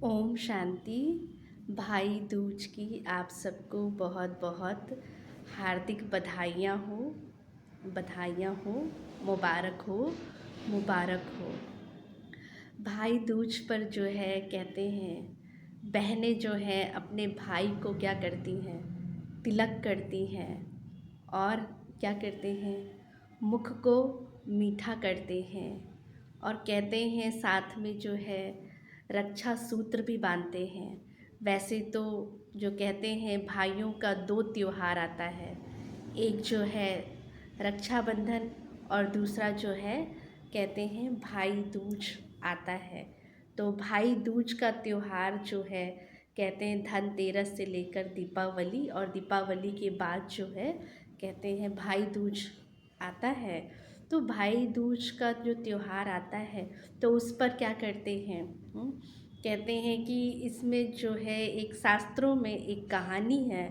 ओम शांति। भाई दूज की आप सबको बहुत बहुत हार्दिक बधाइयाँ हो, मुबारक हो, मुबारक हो। भाई दूज पर जो है कहते हैं बहनें जो हैं अपने भाई को क्या करती हैं, तिलक करती हैं और क्या करते हैं, मुख को मीठा करते हैं और कहते हैं साथ में जो है रक्षा सूत्र भी बांधते हैं। वैसे तो जो कहते हैं भाइयों का दो त्योहार आता है, एक जो है रक्षाबंधन और दूसरा जो है कहते हैं भाई दूज आता है। तो भाई दूज का त्योहार जो है कहते हैं धनतेरस से लेकर दीपावली और दीपावली के बाद जो है कहते हैं भाई दूज आता है। तो भाई दूज का जो त्योहार आता है तो उस पर क्या करते हैं, कहते हैं कि इसमें जो है एक शास्त्रों में एक कहानी है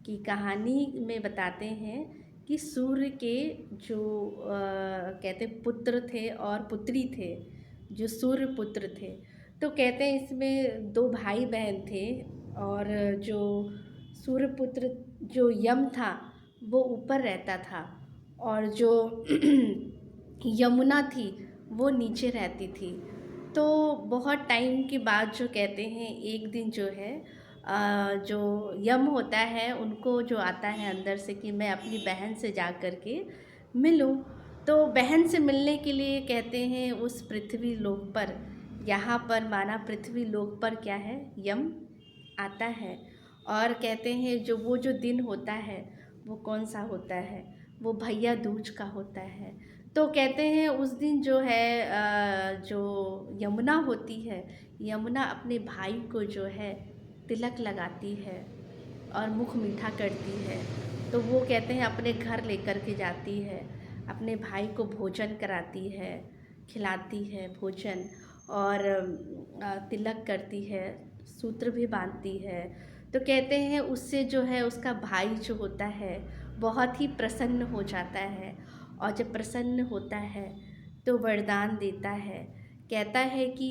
कि कहानी में बताते हैं कि सूर्य के जो कहते पुत्र थे और पुत्री थे, जो सूर्य पुत्र थे। तो कहते हैं इसमें दो भाई बहन थे और जो सूर्यपुत्र जो यम था वो ऊपर रहता था और जो यमुना थी वो नीचे रहती थी। तो बहुत टाइम के बाद जो कहते हैं एक दिन जो है जो यम होता है उनको जो आता है अंदर से कि मैं अपनी बहन से जा कर के मिलूं। तो बहन से मिलने के लिए कहते हैं उस पृथ्वी लोक पर, यहाँ पर माना पृथ्वी लोक पर क्या है, यम आता है। और कहते हैं जो दिन होता है वो कौन सा होता है, वो भैया दूज का होता है। तो कहते हैं उस दिन जो है जो यमुना होती है, यमुना अपने भाई को जो है तिलक लगाती है और मुख मीठा करती है। तो वो कहते हैं अपने घर लेकर के जाती है, अपने भाई को भोजन कराती है, खिलाती है भोजन और तिलक करती है, सूत्र भी बांधती है। तो कहते हैं उससे जो है उसका भाई जो होता है बहुत ही प्रसन्न हो जाता है और जब प्रसन्न होता है तो वरदान देता है, कहता है कि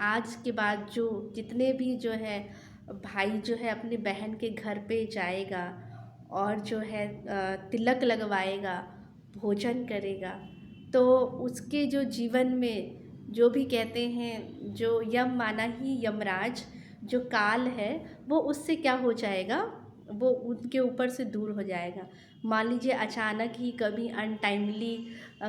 आज के बाद जो जितने भी जो है भाई जो है अपनी बहन के घर पे जाएगा और जो है तिलक लगवाएगा, भोजन करेगा, तो उसके जो जीवन में जो भी कहते हैं जो यम माना ही यमराज जो काल है वो उससे क्या हो जाएगा, वो उनके ऊपर से दूर हो जाएगा। मान लीजिए अचानक ही कभी अनटाइमली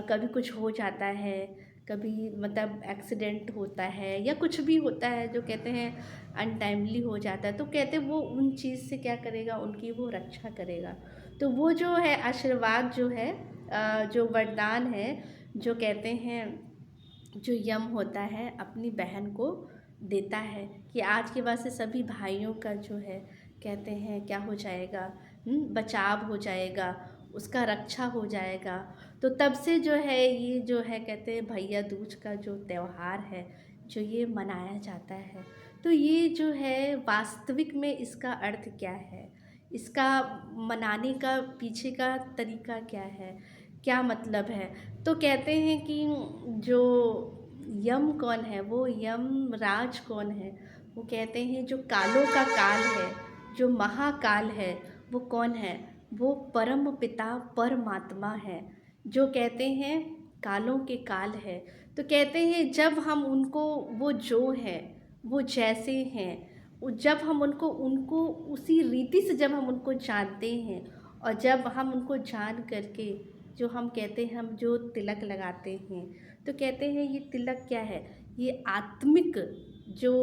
कभी कुछ हो जाता है, कभी मतलब एक्सीडेंट होता है या कुछ भी होता है जो कहते हैं अनटाइमली हो जाता है, तो कहते हैं वो उन चीज़ से क्या करेगा, उनकी वो रक्षा करेगा। तो वो जो है आशीर्वाद जो है जो वरदान है जो कहते हैं जो यम होता है अपनी बहन को देता है कि आज के बाद से सभी भाइयों का जो है कहते हैं क्या हो जाएगा, बचाव हो जाएगा, उसका रक्षा हो जाएगा। तो तब से जो है ये जो है कहते हैं भैया दूज का जो त्यौहार है जो ये मनाया जाता है। तो ये जो है वास्तविक में इसका अर्थ क्या है, इसका मनाने का पीछे का तरीका क्या है, क्या मतलब है। तो कहते हैं कि जो यम कौन है, वो यमराज कौन है, वो कहते हैं जो कालों का काल है, जो महाकाल है, वो कौन है, वो परम पिता परमात्मा है, जो कहते हैं कालों के काल है। तो कहते हैं जब हम उनको वो जो है वो जैसे हैं, जब हम उनको उनको उसी रीति से जब हम उनको जानते हैं और जब हम उनको जान करके जो हम कहते हैं हम जो तिलक लगाते हैं, तो कहते हैं ये तिलक क्या है, ये आत्मिक जो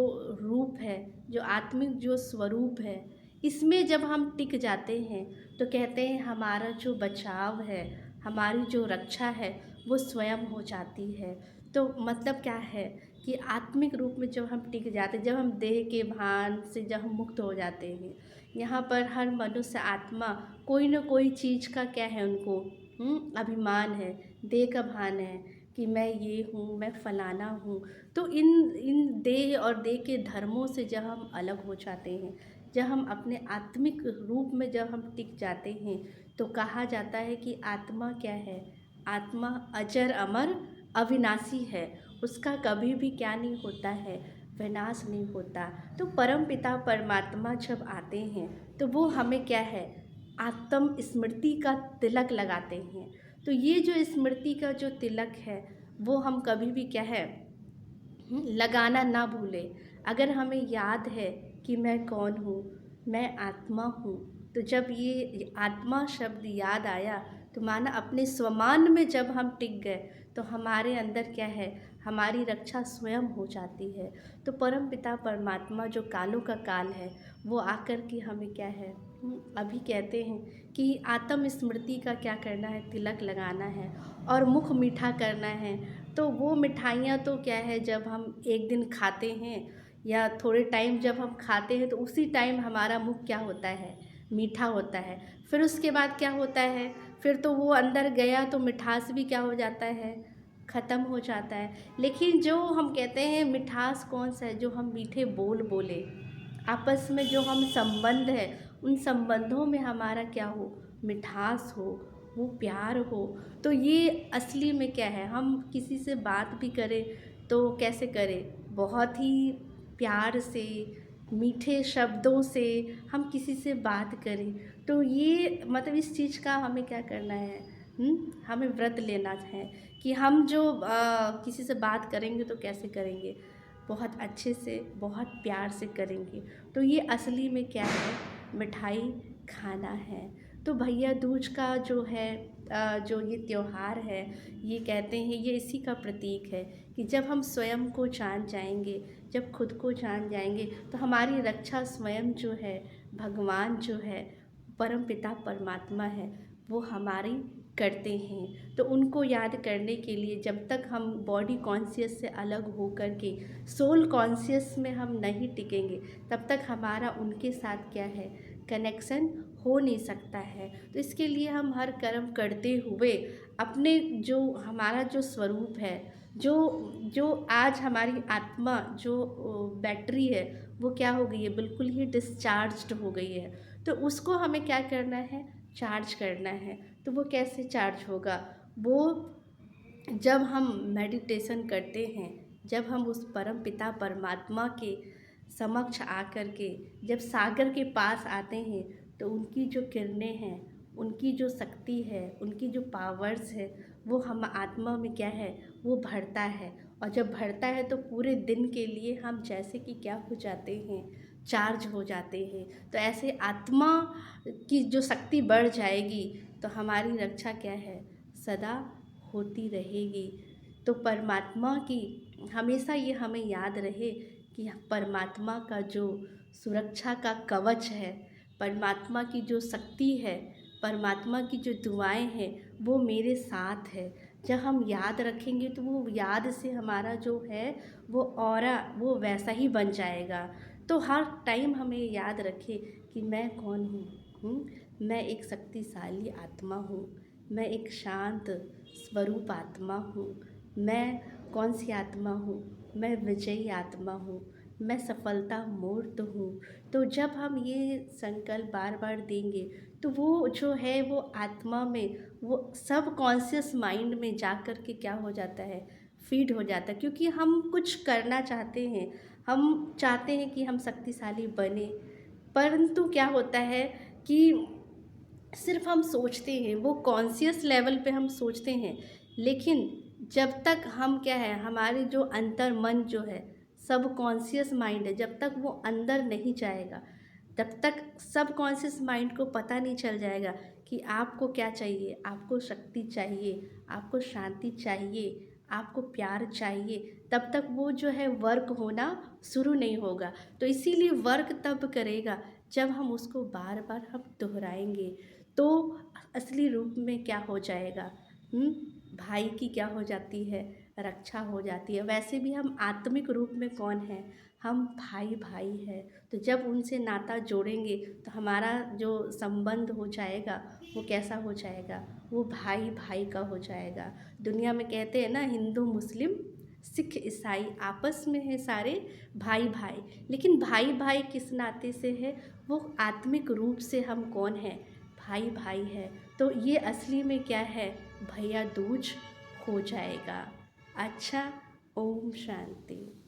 रूप है, जो आत्मिक जो स्वरूप है, इसमें जब हम टिक जाते हैं तो कहते हैं हमारा जो बचाव है, हमारी जो रक्षा है वो स्वयं हो जाती है। तो मतलब क्या है कि आत्मिक रूप में जब हम टिक जाते हैं, जब हम देह के भान से जब हम मुक्त हो जाते हैं, यहाँ पर हर मनुष्य आत्मा कोई न कोई चीज़ का क्या है उनको अभिमान है, देह का भान है कि मैं ये हूँ, मैं फलाना हूँ। तो इन इन देह और देह के धर्मों से जब हम अलग हो जाते हैं, जब हम अपने आत्मिक रूप में जब हम टिक जाते हैं, तो कहा जाता है कि आत्मा क्या है, आत्मा अजर अमर अविनाशी है, उसका कभी भी क्या नहीं होता है, विनाश नहीं होता। तो परम पिता परमात्मा जब आते हैं तो वो हमें क्या है, आत्म स्मृति का तिलक लगाते हैं। तो ये जो स्मृति का जो तिलक है वो हम कभी भी क्या है, लगाना ना भूलें। अगर हमें याद है कि मैं कौन हूँ, मैं आत्मा हूँ, तो जब ये आत्मा शब्द याद आया तो माना अपने स्वमान में जब हम टिक गए तो हमारे अंदर क्या है, हमारी रक्षा स्वयं हो जाती है। तो परम पिता परमात्मा जो कालों का काल है वो आकर के हमें क्या है, अभी कहते हैं कि आत्म स्मृति का क्या करना है, तिलक लगाना है और मुख मीठा करना है। तो वो मिठाइयाँ तो क्या है, जब हम एक दिन खाते हैं या थोड़े टाइम जब हम खाते हैं तो उसी टाइम हमारा मुख क्या होता है, मीठा होता है। फिर उसके बाद क्या होता है, फिर तो वो अंदर गया तो मिठास भी क्या हो जाता है, ख़त्म हो जाता है। लेकिन जो हम कहते हैं मिठास कौन सा है, जो हम मीठे बोल बोले, आपस में जो हम संबंध है उन संबंधों में हमारा क्या हो, मिठास हो, वो प्यार हो। तो ये असली में क्या है, हम किसी से बात भी करें तो कैसे करें, बहुत ही प्यार से, मीठे शब्दों से हम किसी से बात करें। तो ये मतलब इस चीज़ का हमें क्या करना है, हमें व्रत लेना है कि हम जो किसी से बात करेंगे तो कैसे करेंगे, बहुत अच्छे से, बहुत प्यार से करेंगे। तो ये असली में क्या है, मिठाई खाना है। तो भैया दूज का जो है जो ये त्योहार है, ये कहते हैं ये इसी का प्रतीक है कि जब हम स्वयं को जान जाएंगे, जब खुद को जान जाएंगे तो हमारी रक्षा स्वयं जो है, भगवान जो है, परम पिता परमात्मा है, वो हमारी करते हैं। तो उनको याद करने के लिए जब तक हम बॉडी कॉन्शियस से अलग हो कर के सोल कॉन्शियस में हम नहीं टिकेंगे तब तक हमारा उनके साथ क्या है, कनेक्शन हो नहीं सकता है। तो इसके लिए हम हर कर्म करते हुए अपने जो हमारा जो स्वरूप है, जो जो आज हमारी आत्मा जो बैटरी है वो क्या हो गई है, बिल्कुल ही डिस्चार्ज्ड हो गई है। तो उसको हमें क्या करना है, चार्ज करना है। तो वो कैसे चार्ज होगा, वो जब हम मेडिटेशन करते हैं, जब हम उस परम पिता परमात्मा के समक्ष आकर के जब सागर के पास आते हैं तो उनकी जो किरणें हैं, उनकी जो शक्ति है, उनकी जो पावर्स है, वो हम आत्मा में क्या है, वो भरता है। और जब भरता है तो पूरे दिन के लिए हम जैसे कि क्या हो जाते हैं, चार्ज हो जाते हैं। तो ऐसे आत्मा की जो शक्ति बढ़ जाएगी तो हमारी रक्षा क्या है, सदा होती रहेगी। तो परमात्मा की हमेशा ये हमें याद रहे कि परमात्मा का जो सुरक्षा का कवच है, परमात्मा की जो शक्ति है, परमात्मा की जो दुआएं हैं वो मेरे साथ है। जब हम याद रखेंगे तो वो याद से हमारा जो है वो ऑरा वो वैसा ही बन जाएगा। तो हर टाइम हमें याद रखे कि मैं कौन हूँ, मैं एक शक्तिशाली आत्मा हूँ, मैं एक शांत स्वरूप आत्मा हूँ। मैं कौन सी आत्मा हूँ, मैं विजयी आत्मा हूँ, मैं सफलता मूर्त हूँ। तो जब हम ये संकल्प बार बार देंगे तो वो जो है वो आत्मा में, वो सब कॉन्शियस माइंड में जा कर के क्या हो जाता है, फीड हो जाता है। क्योंकि हम कुछ करना चाहते हैं, हम चाहते हैं कि हम शक्तिशाली बने, परंतु क्या होता है कि सिर्फ हम सोचते हैं, वो कॉन्शियस लेवल पे हम सोचते हैं, लेकिन जब तक हम क्या है, हमारे जो अंतर मन जो है, सब कॉन्शियस माइंड है, जब तक वो अंदर नहीं जाएगा तब तक सब कॉन्शियस माइंड को पता नहीं चल जाएगा कि आपको क्या चाहिए, आपको शक्ति चाहिए, आपको शांति चाहिए, आपको प्यार चाहिए, तब तक वो जो है वर्क होना शुरू नहीं होगा। तो इसीलिए वर्क तब करेगा जब हम उसको बार बार हम दोहराएंगे। तो असली रूप में क्या हो जाएगा, भाई की क्या हो जाती है, रक्षा हो जाती है। वैसे भी हम आत्मिक रूप में कौन है, हम भाई भाई है। तो जब उनसे नाता जोड़ेंगे तो हमारा जो संबंध हो जाएगा वो कैसा हो जाएगा, वो भाई भाई का हो जाएगा। दुनिया में कहते हैं ना, हिंदू मुस्लिम सिख ईसाई आपस में है सारे भाई भाई, लेकिन भाई भाई किस नाते से है, वो आत्मिक रूप से हम कौन है, भाई भाई है। तो ये असली में क्या है, भैया दूज हो जाएगा। अच्छा, ओम शांति।